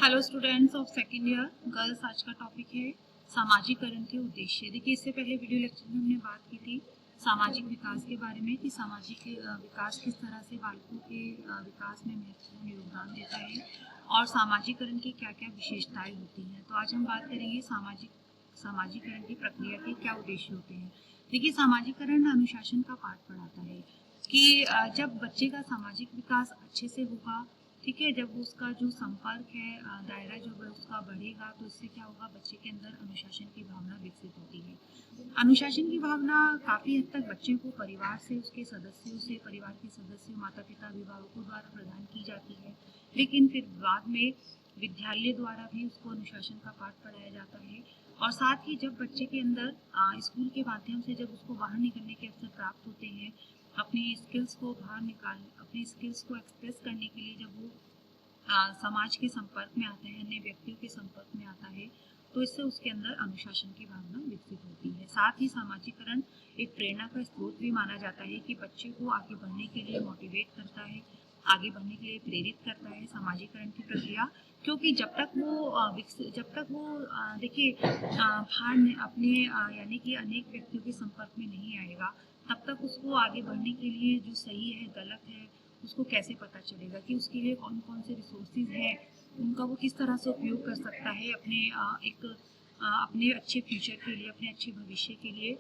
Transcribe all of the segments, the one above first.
Hello students of second year girls. आज का topic है सामाजिकरण के उद्देश्य। देखिए, इससे पहले वीडियो लेक्चर में हमने बात की थी सामाजिक विकास के बारे में कि सामाजिक विकास किस तरह से बालकों के विकास में महत्वपूर्ण योगदान देता है और सामाजिकरण की क्या क्या विशेषताएं होती हैं। तो आज हम बात करेंगे सामाजिकरण की प्रक्रिया के क्या उद्देश्य होते हैं। देखिए, सामाजिकरण अनुशासन का पाठ पढ़ाता है कि जब बच्चे का सामाजिक विकास अच्छे से होगा, ठीक है, जब उसका जो संपर्क है दायरा जो है उसका बढ़ेगा, तो इससे क्या होगा, बच्चे के अंदर अनुशासन की भावना विकसित होती है। अनुशासन की भावना काफ़ी हद तक बच्चे को परिवार से, उसके सदस्यों से, परिवार के सदस्यों, माता पिता, अभिभावकों द्वारा प्रदान की जाती है, लेकिन फिर बाद में विद्यालय द्वारा भी उसको अनुशासन का पाठ पढ़ाया जाता है। और साथ ही जब बच्चे के अंदर स्कूल के माध्यम से जब उसको बाहर निकलने के अवसर प्राप्त होते हैं, अपनी स्किल्स को बाहर निकाल अपनी स्किल्स को एक्सप्रेस करने के लिए जब वो समाज के संपर्क में आता है, अन्य व्यक्तियों के संपर्क में आता है, तो इससे उसके अंदर अनुशासन की भावना विकसित होती है। साथ ही सामाजिकरण एक प्रेरणा का स्रोत भी माना जाता है कि बच्चे को आगे बढ़ने के लिए मोटिवेट करता है, आगे बढ़ने के लिए प्रेरित करता है सामाजिकरण की प्रक्रिया। क्योंकि जब तक वो देखिए बाहर अपने यानी कि अनेक व्यक्तियों के संपर्क में नहीं आएगा, तब तक उसको आगे बढ़ने के लिए जो सही है गलत है उसको कैसे पता चलेगा, कि उसके लिए कौन कौन से रिसोर्सेज हैं, उनका वो किस तरह से उपयोग कर सकता है अपने अच्छे फ्यूचर के लिए, अपने अच्छे भविष्य के लिए।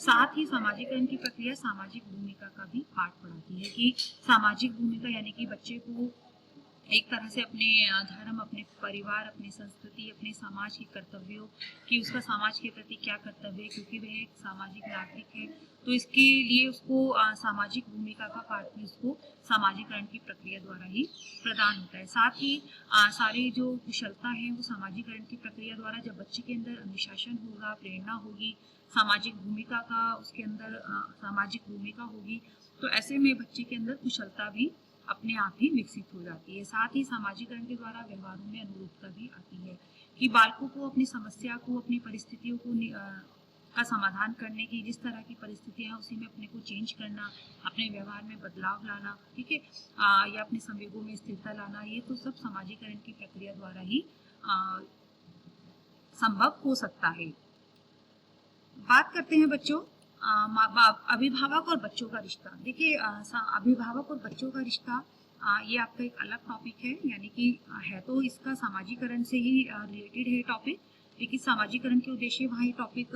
साथ ही सामाजिकरण की प्रक्रिया सामाजिक भूमिका का भी पाठ पढ़ाती है कि सामाजिक भूमिका यानी कि बच्चे को एक तरह से अपने धर्म, अपने परिवार, अपनी संस्कृति, अपने समाज के कर्तव्यों कि उसका समाज के प्रति क्या कर्तव्य है, क्योंकि वह एक सामाजिक नागरिक है, तो इसके लिए उसको सामाजिक भूमिका का पाठ भी उसको सामाजिकरण की प्रक्रिया द्वारा ही प्रदान होता है। साथ ही सारी जो कुशलता है वो सामाजिकरण की प्रक्रिया द्वारा, जब बच्चे के अंदर अनुशासन होगा, प्रेरणा होगी, सामाजिक भूमिका का उसके अंदर सामाजिक भूमिका होगी, तो ऐसे में बच्चे के अंदर कुशलता भी अपने आप ही विकसित हो जाती है। साथ ही सामाजिकरण के द्वारा व्यवहारों में अनुरूपता भी आती है कि बालकों को अपनी समस्या को, अपनी परिस्थितियों को का समाधान करने की, जिस तरह की परिस्थितियां हैं उसी में अपने को चेंज करना, अपने व्यवहार में बदलाव लाना, ठीक है, या अपने संवेगों में स्थिरता लाना, ये तो सब सामाजिकरण की प्रक्रिया द्वारा ही संभव हो सकता है। बात करते हैं बच्चों माँ बाप, अभिभावक और बच्चों का रिश्ता। देखिए, अभिभावक और बच्चों का रिश्ता ये आपका एक अलग टॉपिक है, यानी कि है तो इसका सामाजिकरण से ही रिलेटेड है टॉपिक, लेकिन सामाजिकरण के उद्देश्य वहाँ ये टॉपिक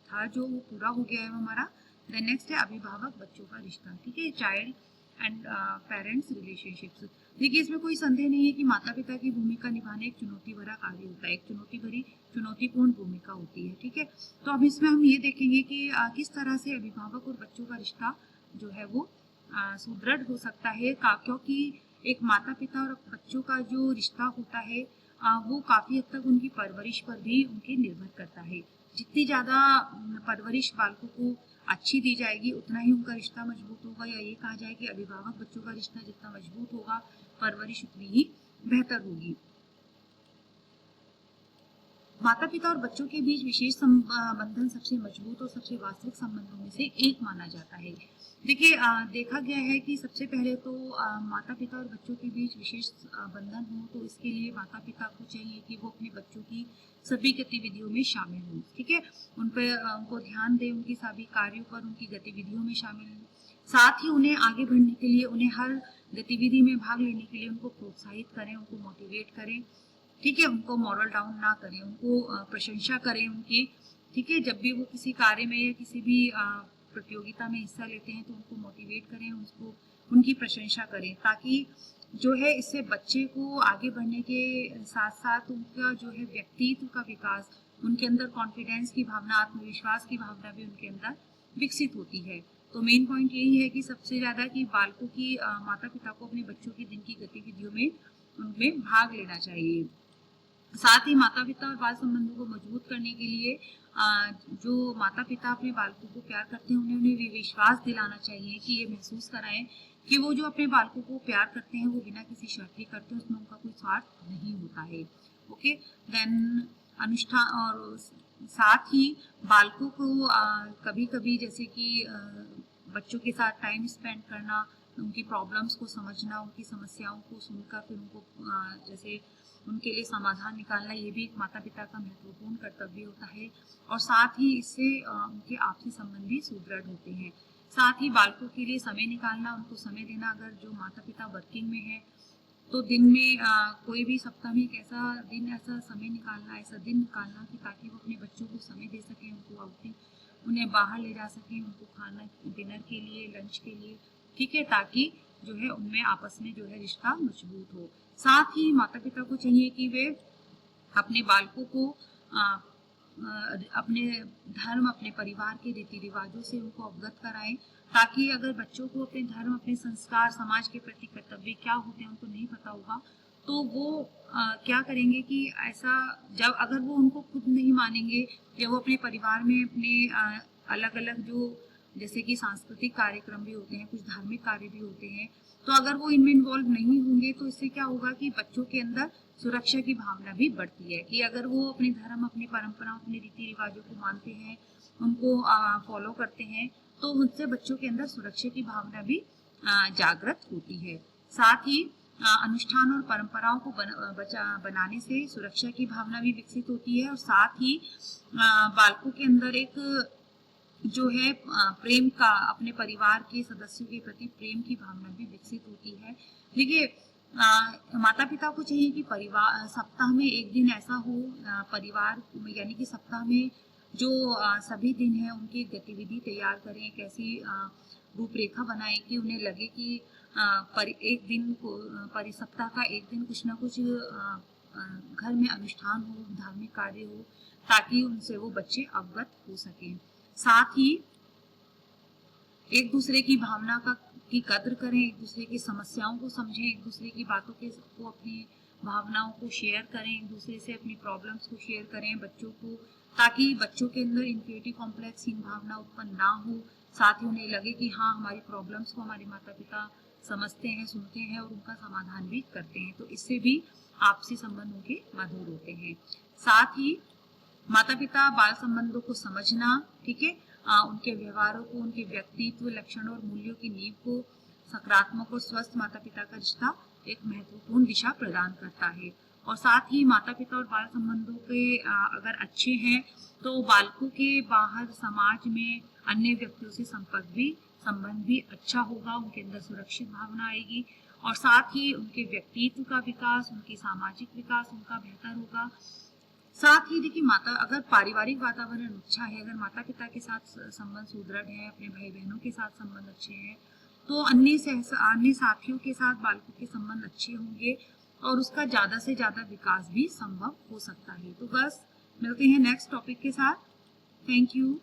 था जो वो पूरा हो गया है हमारा। देन नेक्स्ट है अभिभावक बच्चों का रिश्ता, ठीक है, चाइल्ड एंड पेरेंट्स रिलेशनशिप्स। देखिए, इसमें कोई संदेह नहीं है कि माता पिता की भूमिका निभाना एक चुनौती भरा कार्य होता है, एक चुनौतीपूर्ण भूमिका होती है, ठीक है। तो अब इसमें हम ये देखेंगे कि किस तरह से अभिभावक और बच्चों का रिश्ता जो है वो सुदृढ़ हो सकता है, क्योंकि एक माता पिता और बच्चों का जो रिश्ता होता है वो काफ़ी हद तक उनकी परवरिश पर भी उनके निर्भर करता है। जितनी ज़्यादा परवरिश बालकों को अच्छी दी जाएगी, उतना ही उनका रिश्ता मजबूत होगा, या ये कहा जाए कि अभिभावक बच्चों का रिश्ता जितना मजबूत होगा, परवरिश उतनी ही बेहतर होगी। माता पिता और बच्चों के बीच विशेष बंधन सबसे मजबूत और सबसे वास्तविक संबंधों में से एक माना जाता है। देखिए, देखा गया है कि सबसे पहले तो माता पिता और बच्चों के बीच विशेष बंधन हो, तो इसके लिए माता पिता को चाहिए कि वो अपने बच्चों की सभी गतिविधियों में शामिल हों, ठीक है, उनको ध्यान दें, उनकी सभी कार्यों पर, उनकी गतिविधियों में शामिल हों। साथ ही उन्हें आगे बढ़ने के लिए, उन्हें हर गतिविधि में भाग लेने के लिए उनको प्रोत्साहित करें, उनको मोटिवेट करें, ठीक है, उनको मॉरल डाउन ना करें, उनको प्रशंसा करें उनकी, ठीक है, जब भी वो किसी कार्य में या किसी भी प्रतियोगिता में हिस्सा लेते हैं तो उनको मोटिवेट करें, उसको उनकी प्रशंसा करें, ताकि जो है इससे बच्चे को आगे बढ़ने के साथ साथ उनका जो है व्यक्तित्व का विकास, उनके अंदर कॉन्फिडेंस की भावना, आत्मविश्वास की भावना भी उनके अंदर विकसित होती है। तो मेन पॉइंट यही है कि सबसे ज़्यादा कि बालकों की माता पिता को अपने बच्चों की दिन की गतिविधियों में उनमें भाग लेना चाहिए। साथ ही माता पिता और बाल संबंधों को मजबूत करने के लिए जो माता पिता अपने बालकों को प्यार करते हैं, उन्हें विश्वास दिलाना चाहिए कि ये महसूस कराएं कि वो जो अपने बालकों को प्यार करते हैं वो बिना किसी शर्त के करते हैं, उसमें उनका कोई स्वार्थ नहीं होता है। ओके, देन अनुष्ठान, और साथ ही बालकों को कभी कभी जैसे कि बच्चों के साथ टाइम स्पेंड करना, उनकी प्रॉब्लम्स को समझना, उनकी समस्याओं को सुनकर फिर उनको जैसे उनके लिए समाधान निकालना, ये भी एक माता पिता का महत्वपूर्ण कर्तव्य होता है। और साथ ही इससे उनके आपसी संबंध भी सुदृढ़ होते हैं। साथ ही बालकों के लिए समय निकालना, उनको समय देना। अगर जो माता पिता वर्किंग में है तो दिन में कोई भी सप्ताह में एक ऐसा दिन, ऐसा समय निकालना, ऐसा दिन निकालना कि ताकि वो अपने बच्चों को समय दे सकें, उनको आउटिंग, उन्हें बाहर ले जा सकें, उनको खाना, डिनर के लिए, लंच के लिए, ठीक है, ताकि जो है उनमें आपस में जो है रिश्ता मजबूत हो। साथ ही माता पिता को चाहिए कि वे अपने बालकों को अपने धर्म, अपने परिवार के रीति रिवाजों से उनको अवगत कराएं, ताकि अगर बच्चों को अपने धर्म, अपने संस्कार, समाज के प्रति कर्तव्य क्या होते हैं उनको नहीं पता होगा, तो वो क्या करेंगे कि ऐसा जब अगर वो उनको खुद नहीं मानेंगे या वो अपने परिवार में अपने अलग अलग जो जैसे कि सांस्कृतिक कार्यक्रम भी होते हैं, कुछ धार्मिक कार्य भी होते हैं, तो अगर वो इनमें इन्वॉल्व नहीं होंगे तो इससे क्या होगा कि बच्चों के अंदर सुरक्षा की भावना भी बढ़ती है कि अगर वो अपने धर्म, अपनी परंपराओं, अपने रीति रिवाजों को मानते हैं, उनको फॉलो करते हैं, तो उनसे बच्चों के अंदर सुरक्षा की भावना भी जागृत होती है। साथ ही अनुष्ठान और परंपराओं को बनाने से सुरक्षा की भावना भी विकसित होती है। और साथ ही बालकों के अंदर एक जो है प्रेम का, अपने परिवार के सदस्यों के प्रति प्रेम की भावना भी विकसित होती है। देखिए माता पिता को चाहिए कि परिवार सप्ताह में एक दिन ऐसा हो, परिवार यानी कि सप्ताह में जो सभी दिन है उनकी गतिविधि तैयार करें, एक ऐसी रूपरेखा बनाएं कि उन्हें लगे कि एक दिन को सप्ताह का एक दिन कुछ ना कुछ घर में अनुष्ठान हो, धार्मिक कार्य हो, ताकि उनसे वो बच्चे अवगत हो सकें। साथ ही एक दूसरे की भावना की कद्र करें, एक दूसरे की समस्याओं को समझें, एक दूसरे की बातों को, अपनी भावनाओं को शेयर करें, एक दूसरे से अपनी प्रॉब्लम्स को शेयर करें बच्चों को, ताकि बच्चों के अंदर इन्फीरियरिटी कॉम्प्लेक्स, हीन भावना उत्पन्न ना हो। साथ ही उन्हें लगे कि हाँ, हमारी प्रॉब्लम्स को हमारे माता पिता समझते हैं, सुनते हैं और उनका समाधान भी करते हैं, तो इससे भी आपसी संबंधों के मधुर होते हैं। साथ ही माता पिता बाल संबंधों को समझना, ठीक है, उनके व्यवहारों को, उनके व्यक्तित्व, लक्षणों और मूल्यों की नींव को सकारात्मक और स्वस्थ माता पिता का रिश्ता एक महत्वपूर्ण दिशा प्रदान करता है। और साथ ही माता पिता और बाल संबंधों के अगर अच्छे हैं तो बालकों के बाहर समाज में अन्य व्यक्तियों से संबंध भी अच्छा होगा, उनके अंदर सुरक्षित भावना आएगी और साथ ही उनके व्यक्तित्व का विकास, उनकी सामाजिक विकास उनका बेहतर होगा। साथ ही देखिए अगर पारिवारिक वातावरण अच्छा है, अगर माता पिता के साथ संबंध सुदृढ़ है, अपने भाई बहनों के साथ संबंध अच्छे हैं, तो अन्य साथियों के साथ बालकों के संबंध अच्छे होंगे और उसका ज़्यादा से ज़्यादा विकास भी संभव हो सकता है। तो बस मिलते हैं नेक्स्ट टॉपिक के साथ। Thank you.